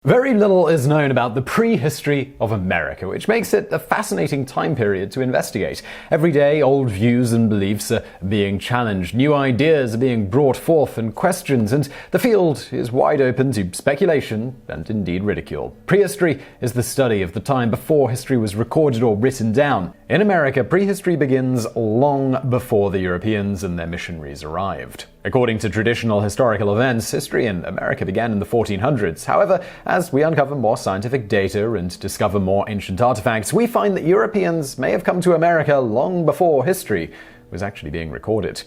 Very little is known about the prehistory of America, which makes it a fascinating time period to investigate. Every day, old views and beliefs are being challenged, new ideas are being brought forth and questioned, and the field is wide open to speculation and indeed ridicule. Prehistory is the study of the time before history was recorded or written down. In America, prehistory begins long before the Europeans and their missionaries arrived. According to traditional historical events, history in America began in the 1400s. However, as we uncover more scientific data and discover more ancient artifacts, we find that Europeans may have come to America long before history was actually being recorded.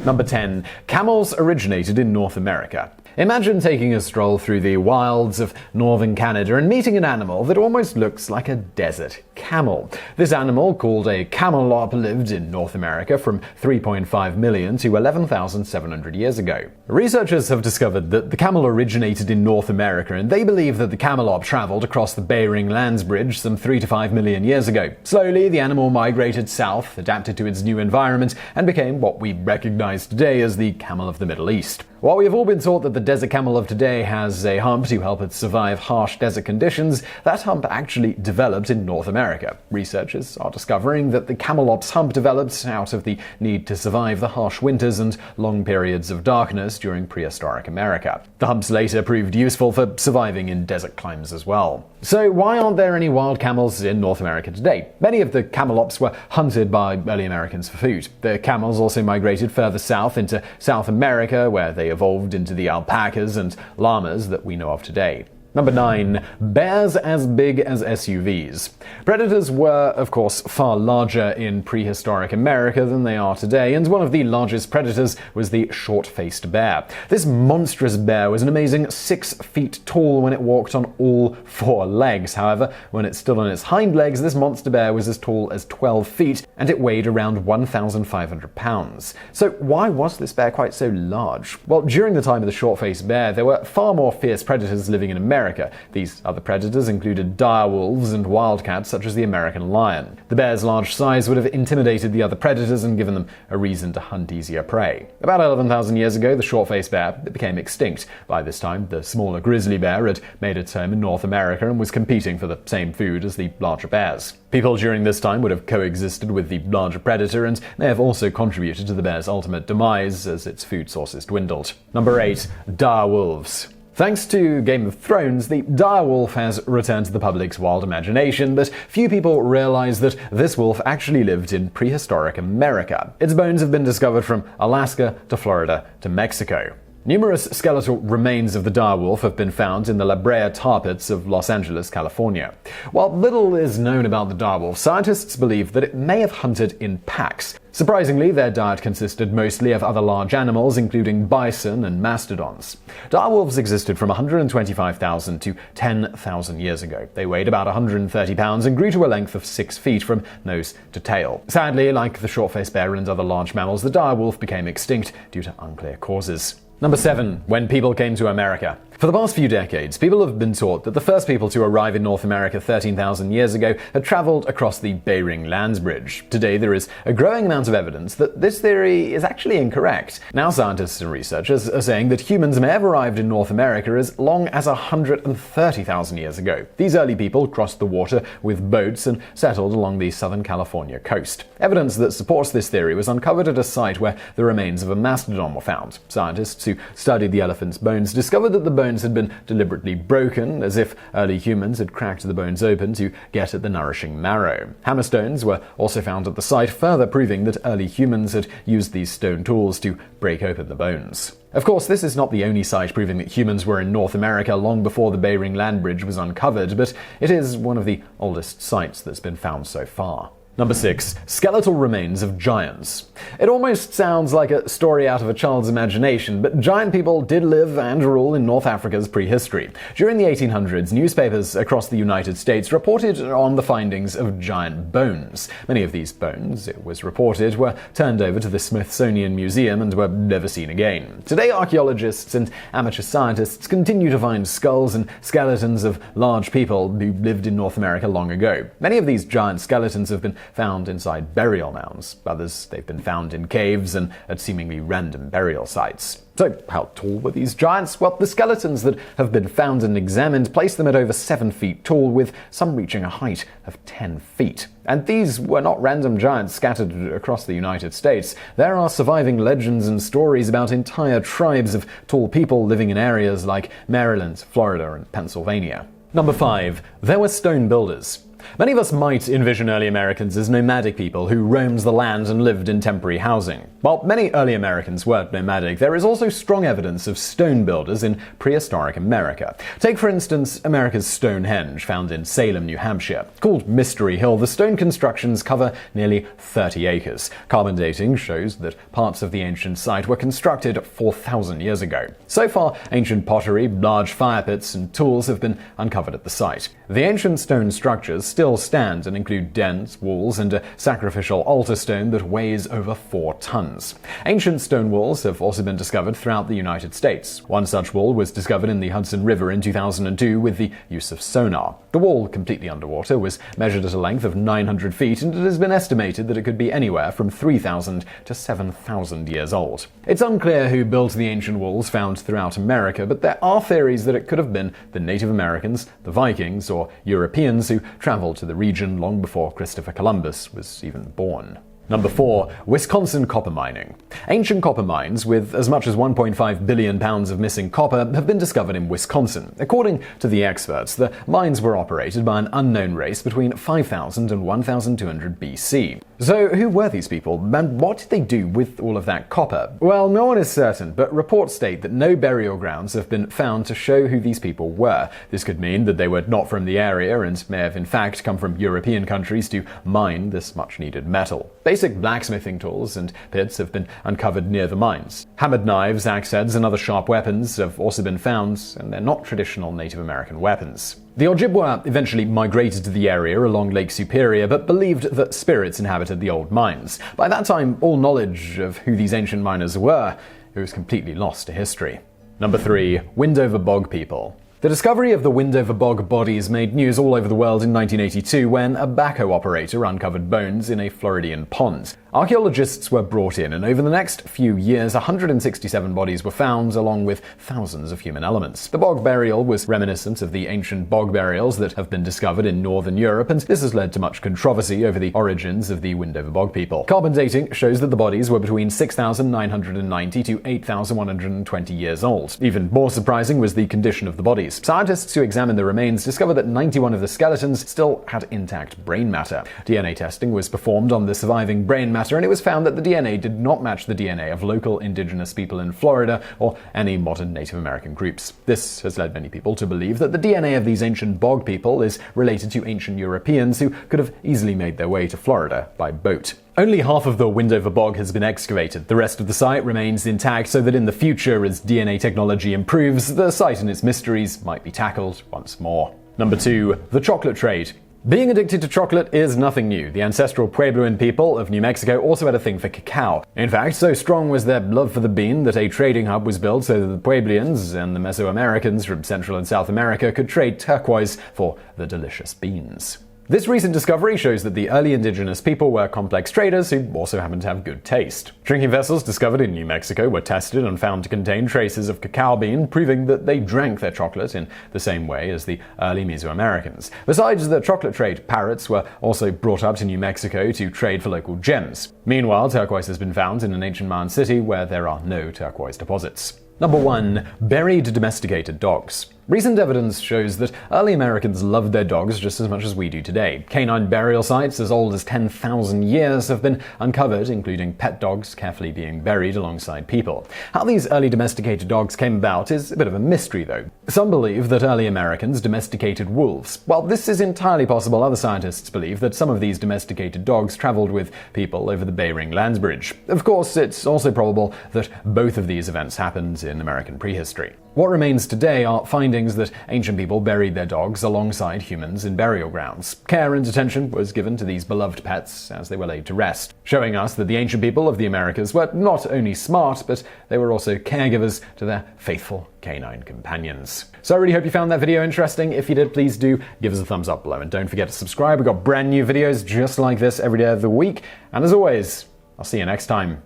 Number 10. Camels originated in North America. Imagine taking a stroll through the wilds of northern Canada and meeting an animal that almost looks like a desert camel. This animal, called a camelop, lived in North America from 3.5 million to 11,700 years ago. Researchers have discovered that the camel originated in North America, and they believe that the camelop traveled across the Bering Lands Bridge some 3 to 5 million years ago. Slowly, the animal migrated south, adapted to its new environment, and became what we recognize today as the camel of the Middle East. While we have all been taught that the desert camel of today has a hump to help it survive harsh desert conditions, that hump actually developed in North America. Researchers are discovering that the camelop's hump developed out of the need to survive the harsh winters and long periods of darkness during prehistoric America. The humps later proved useful for surviving in desert climes as well. So why aren't there any wild camels in North America today? Many of the camelops were hunted by early Americans for food. The camels also migrated further south into South America, where they evolved into the alpacas and llamas that we know of today. Number 9. Bears as big as SUVs. Predators were, of course, far larger in prehistoric America than they are today, and one of the largest predators was the short-faced bear. This monstrous bear was an amazing 6 feet tall when it walked on all 4 legs. However, when it stood on its hind legs, this monster bear was as tall as 12 feet, and it weighed around 1,500 pounds. So why was this bear quite so large? Well, during the time of the short-faced bear, there were far more fierce predators living in America. These other predators included dire wolves and wildcats such as the American lion. The bear's large size would have intimidated the other predators and given them a reason to hunt easier prey. About 11,000 years ago, the short-faced bear became extinct. By this time, the smaller grizzly bear had made its home in North America and was competing for the same food as the larger bears. People during this time would have coexisted with the larger predator and may have also contributed to the bear's ultimate demise as its food sources dwindled. Number 8. Dire wolves. Thanks to Game of Thrones, the dire wolf has returned to the public's wild imagination, but few people realize that this wolf actually lived in prehistoric America. Its bones have been discovered from Alaska to Florida to Mexico. Numerous skeletal remains of the dire wolf have been found in the La Brea tar pits of Los Angeles, California. While little is known about the dire wolf, scientists believe that it may have hunted in packs. Surprisingly, their diet consisted mostly of other large animals, including bison and mastodons. Dire wolves existed from 125,000 to 10,000 years ago. They weighed about 130 pounds and grew to a length of 6 feet from nose to tail. Sadly, like the short-faced bear and other large mammals, the dire wolf became extinct due to unclear causes. Number 7. When people came to America. For the past few decades, people have been taught that the first people to arrive in North America 13,000 years ago had traveled across the Bering Lands Bridge. Today, there is a growing amount of evidence that this theory is actually incorrect. Now, scientists and researchers are saying that humans may have arrived in North America as long as 130,000 years ago. These early people crossed the water with boats and settled along the Southern California coast. Evidence that supports this theory was uncovered at a site where the remains of a mastodon were found. Scientists who studied the elephant's bones discovered that the bones had been deliberately broken, as if early humans had cracked the bones open to get at the nourishing marrow. Hammerstones were also found at the site, further proving that early humans had used these stone tools to break open the bones. Of course, this is not the only site proving that humans were in North America long before the Bering Land Bridge was uncovered, but it is one of the oldest sites that's been found so far. Number 6. Skeletal remains of giants. It almost sounds like a story out of a child's imagination, but giant people did live and rule in North Africa's prehistory. During the 1800s, newspapers across the United States reported on the findings of giant bones. Many of these bones, it was reported, were turned over to the Smithsonian Museum and were never seen again. Today, archaeologists and amateur scientists continue to find skulls and skeletons of large people who lived in North America long ago. Many of these giant skeletons have been found inside burial mounds. Others, they've been found in caves and at seemingly random burial sites. So, how tall were these giants? Well, the skeletons that have been found and examined place them at over 7 feet tall, with some reaching a height of 10 feet. And these were not random giants scattered across the United States. There are surviving legends and stories about entire tribes of tall people living in areas like Maryland, Florida, and Pennsylvania. Number 5. There were stone builders. Many of us might envision early Americans as nomadic people who roamed the land and lived in temporary housing. While many early Americans were nomadic, there is also strong evidence of stone builders in prehistoric America. Take, for instance, America's Stonehenge, found in Salem, New Hampshire. Called Mystery Hill, the stone constructions cover nearly 30 acres. Carbon dating shows that parts of the ancient site were constructed 4,000 years ago. So far, ancient pottery, large fire pits, and tools have been uncovered at the site. The ancient stone structures still stand and include dens, walls, and a sacrificial altar stone that weighs over 4 tons. Ancient stone walls have also been discovered throughout the United States. One such wall was discovered in the Hudson River in 2002 with the use of sonar. The wall, completely underwater, was measured at a length of 900 feet, and it has been estimated that it could be anywhere from 3,000 to 7,000 years old. It's unclear who built the ancient walls found throughout America, but there are theories that it could have been the Native Americans, the Vikings, or Europeans who traveled to the region long before Christopher Columbus was even born. Number 4. Wisconsin copper mining. Ancient copper mines with as much as 1.5 billion pounds of missing copper have been discovered in Wisconsin. According to the experts, the mines were operated by an unknown race between 5000 and 1200 BC. So who were these people, and what did they do with all of that copper? Well, no one is certain, but reports state that no burial grounds have been found to show who these people were. This could mean that they were not from the area and may have in fact come from European countries to mine this much-needed metal. Basic blacksmithing tools and pits have been uncovered near the mines. Hammered knives, axe heads, and other sharp weapons have also been found, and they're not traditional Native American weapons. The Ojibwa eventually migrated to the area along Lake Superior, but believed that spirits inhabited the old mines. By that time, all knowledge of who these ancient miners were, it was completely lost to history. Number 3. Windover Bog People. The discovery of the Windover Bog bodies made news all over the world in 1982 when a backhoe operator uncovered bones in a Floridian pond. Archaeologists were brought in, and over the next few years, 167 bodies were found, along with thousands of human elements. The bog burial was reminiscent of the ancient bog burials that have been discovered in northern Europe, and this has led to much controversy over the origins of the Windover Bog People. Carbon dating shows that the bodies were between 6,990 to 8,120 years old. Even more surprising was the condition of the bodies. Scientists who examined the remains discovered that 91 of the skeletons still had intact brain matter. DNA testing was performed on the surviving brain matter, and it was found that the DNA did not match the DNA of local indigenous people in Florida or any modern Native American groups. This has led many people to believe that the DNA of these ancient bog people is related to ancient Europeans who could have easily made their way to Florida by boat. Only half of the Windover Bog has been excavated. The rest of the site remains intact so that in the future, as DNA technology improves, the site and its mysteries might be tackled once more. Number 2. The chocolate trade. Being addicted to chocolate is nothing new. The ancestral Puebloan people of New Mexico also had a thing for cacao. In fact, so strong was their love for the bean that a trading hub was built so that the Puebloans and the Mesoamericans from Central and South America could trade turquoise for the delicious beans. This recent discovery shows that the early indigenous people were complex traders who also happened to have good taste. Drinking vessels discovered in New Mexico were tested and found to contain traces of cacao bean, proving that they drank their chocolate in the same way as the early Mesoamericans. Besides the chocolate trade, parrots were also brought up to New Mexico to trade for local gems. Meanwhile, turquoise has been found in an ancient Mayan city where there are no turquoise deposits. Number 1. Buried domesticated dogs. Recent evidence shows that early Americans loved their dogs just as much as we do today. Canine burial sites as old as 10,000 years have been uncovered, including pet dogs carefully being buried alongside people. How these early domesticated dogs came about is a bit of a mystery, though. Some believe that early Americans domesticated wolves. While this is entirely possible, other scientists believe that some of these domesticated dogs traveled with people over the Bering Land Bridge. Of course, it's also probable that both of these events happened in American prehistory. What remains today are findings findings that ancient people buried their dogs alongside humans in burial grounds. Care and attention was given to these beloved pets as they were laid to rest, showing us that the ancient people of the Americas were not only smart, but they were also caregivers to their faithful canine companions. So I really hope you found that video interesting. If you did, please do give us a thumbs up below, and don't forget to subscribe. We've got brand new videos just like this every day of the week. And as always, I'll see you next time.